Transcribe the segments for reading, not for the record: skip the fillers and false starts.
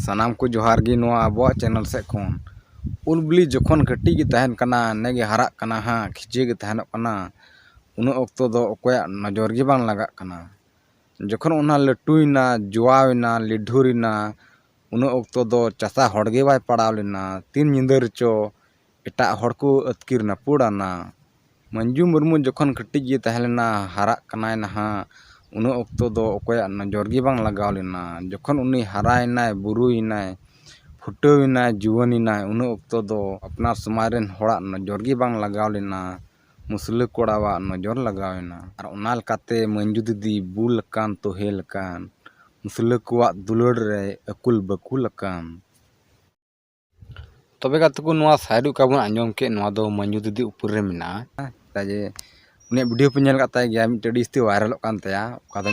सानाम को जोहार गी नोआ आबो चैनल से कोन उल बिली जखन कटी गी तहन कना नेगे हारा कना हा खिचे गी तहन कना उन ऑक्तो दो ओकोया नजर गी बांग लगा कना जखन उना लटुइना जुआविना लिढुरिना उन ऑक्तो दो चासा हड़गे बाय पड़ाव लेना तीन निंदर चो एटा हड़ को अतकिर ना पुड़ाना मंजू मुर्मू जखन कटी गी तहलेना हारा कनाय नहा उन ऑक्तो दो ओकोया नजर गी बांग लगाव लेना जखन उनी हारायनाय बुरुइनाय फुटोइनाय जुवानिनाय उन ऑक्तो दो अपना समाज रेन होड़ा नजर गी बांग लगाव लेना मुसले कोड़ावा नजर लगावेना और उना लकाते मंजू दीदी बुल कान तो हेल कान मुसले कोवा दुलड़ रे अकुल बकुल कान तबे का तको नोआ साइडु का बन आंजम के नोआ दो मंजू दीदी ऊपर रे मिना ताजे उन्हें वीडियो पे नेल काता गया मिटडी इस्ती वायरल कान तया का दो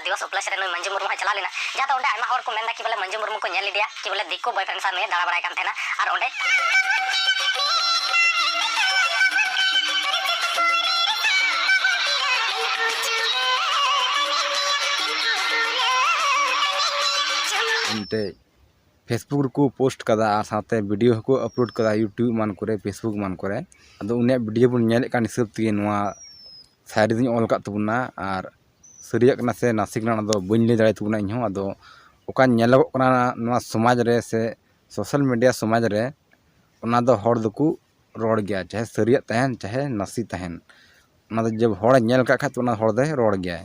दिवस उपलक्ष्य रे मंजू मुर्मू चला लेना जहाँ तो आयमा हर को मेंदा कि बोले मंजू मुर्मू को नेल लिदिया कि बोले दिको बॉयफ्रेंड सा में दाड़ा बड़ाय कान थेना और ओंडे अंते फेसबुक को पोस्ट कदा साथे वीडियो को अपलोड कदा यूट्यूब मान करे फेसबुक मान करे अदो उन्हें वीडियो बन नेल कान हिसाब ते नोआ साइड दिन ऑल का तबुना और सरिया कना से नासिक ना दो बइन ले दाय तबुना इहो अदो ओका नेलगो कना नोआ समाज रे से सोशल मीडिया समाज रे ओना दो हर दको रोड गया चाहे सरिया तहन चाहे नासी तहन ओना दो जब हर नेल का खत ओना हर दे रोड गया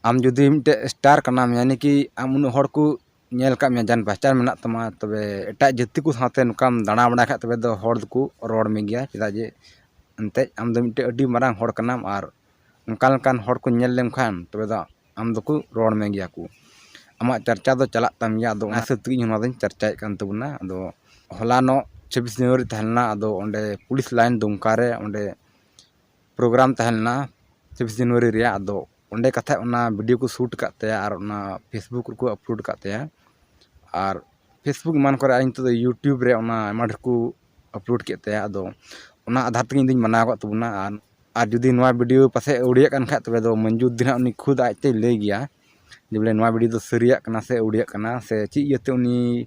आम जुदी मिटे स्टार कना यानी कि आम उन हर को नेल का में जान पहचान मेना तमा तबे एटा जाति को साथे नुकाम दाना बड़ा खा तबे दो हर दको रोड में गया चदा जे अंते आम दो मिटे अडी मारांग हर कनाम और उनकान कान हर को नेल लेम खान तबे दो आम दको रोड में गया को आमा चर्चा दो चला तम गया दो ऐसे तुई होना दिन चर्चा कान तबुना अदो हलानो 26 जनवरी तहलना अदो ओंडे पुलिस लाइन दुमका रे ओंडे प्रोग्राम तहलना 26 जनवरी रे अदो ओंडे कथा ओना वीडियो को शूट करते और ओना फेसबुक को अपलोड करते और फेसबुक मान करे आइन तो यूट्यूब रे ओना आमार को अपलोड केते अदो ओना आधार तक दिन मना को तबुना और जुदी नोआ वीडियो पासे उड़िया कान खा तबे दो मंजू दिन उनी खुद आते ले गया जे बोले नोआ वीडियो दो सरिया कना से उड़िया कना से ची यते उनी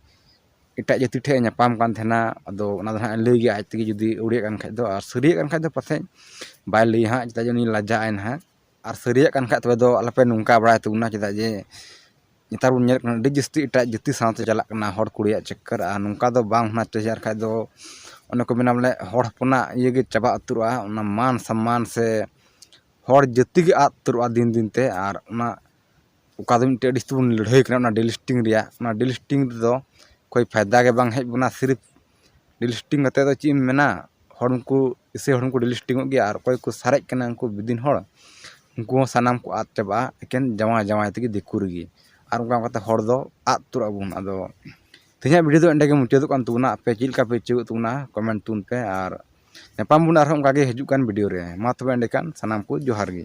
एटा जाति ठे नापाम कान थेना अदो ओना दो ले गया आज तक जुदी उड़िया कान खा दो और सरिया कान खा दो पासे बाय ले हा चता जनी लज्जा आइन हा और सरिया कान खा तबे दो अलपे नुंका बड़ा तबुना चदा जे नेतार बुन नेल कना जस्ती एटा जाति साथे चला कना हर कुड़िया चक्कर आ नुंका दो बांग ना तेजार खा दो ओने को बिना बोले हर हपना ये गे चबा अतुरआ ओना मान सम्मान से हर जाति गे अतुरआ दिन दिन ते और ओना ओका दो मिटे डिस बुन लड़ाई कना ओना डिलिस्टिंग रिया ओना डिलिस्टिंग दो कोई फायदा के बांग हेज बुना सिर्फ डिलिस्टिंग कते दो ची मेना हर को इसे हर को डिलिस्टिंग गया और कोई को सारेज कना उनको बिदिन हर उनको सानाम को आत चबा एकेन जमा जमा तक दिकुरगी और उनका कते हर दो आतुरआ बुन अदो तेजा वीडियो दो एंडे के मुचाद कान तुना पे चिलका पे चेउ तुना कमेंट तुन पे और नेपाम बुन आर उनका गे हिजु कान वीडियो रे मा तबे एंडे कान सानाम को जोहार गे।